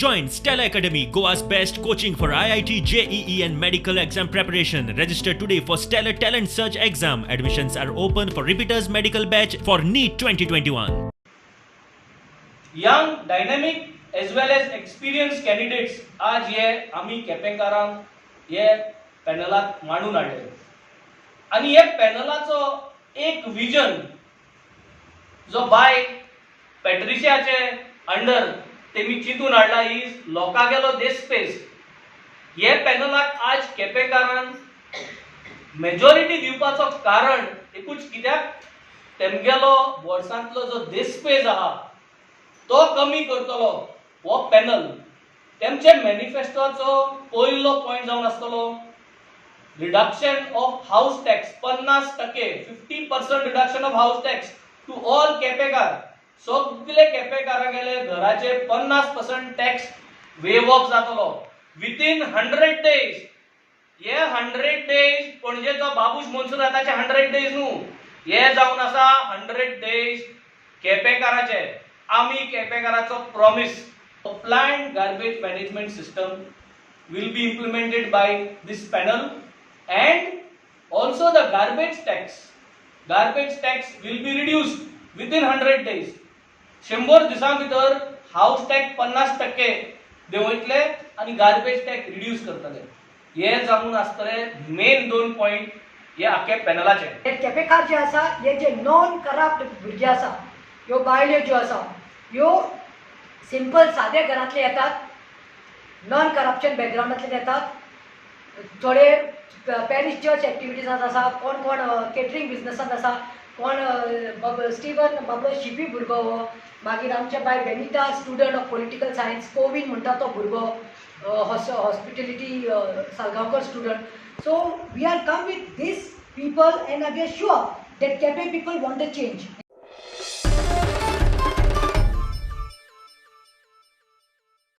Join Stella Academy, Goa's best coaching for IIT, JEE and medical exam preparation. Register today for Stellar Talent Search exam. Admissions are open for repeaters medical batch for NEET 2021. Young, dynamic as well as experienced candidates आज हे आम्ही केपेंकारांक हे पॅनलात मांडून हाडले आणि हे पॅनलाचो एक vision जो बाय पॅट्रिशियाचे अंडर तेमी चिंतून हाडला इज लोकांगेलो देशपेस. हे पॅनलाक आज केपेंकारान मेजॉरिटी दिवपाचो कारण एकूच कित्याक तेमगेलो वर्सांतलो जो देशपेस आहा तो कमी करतलो. हो पॅनल तेमचे मॅनिफेस्टोचो पयलो पॉइंट जावन आसतलो reduction of house tax 50%, 50% reduction of house tax to all केपेकार. सगळे केपेकारांगेले घराचे 50% टॅक्स वेव ऑफ जातलो विथिन 100 डेज. हे 100 डेज पणजेचो बाबूश मनसूर आताचे 100 डेज न्हू, हे जावन आसा 100 डेज केपेकाराचे. आमी केपेकाराचो promise planned garbage management system will be implemented by this panel and also the garbage tax will be reduced within 100 days. 100 दिसां भितर हाऊस टॅक्स 50% देंवयतले आणि गार्बेज टॅक्स रिड्यूस करतले. हे जावन आसतले मेन 2 पॉइंट हे आख्या पॅनलाचे. केपेकार जे आसा हे जे नॉन करप्ट भुरगे आसा ह्यो बायल्यो ज्यो आसा ह्यो सिंपल सादे घरांतले येतात, नॉन करप्शन बॅकग्राउंडांतल्यान येतात. थोडे पॅरिश चर्च एक्टिविटीजांत आसा, कोण कोण केटरिंग बिजनसांत आसा, कोण स्टीवन बाबलो शिपी भुरगो हो, मागीर आमचे बाय Benita student of political science, कोविन म्हणटा तो भुरगो, hospitality Salgaonkar student. So we are come with this people and we are sure that Kepe people want a change.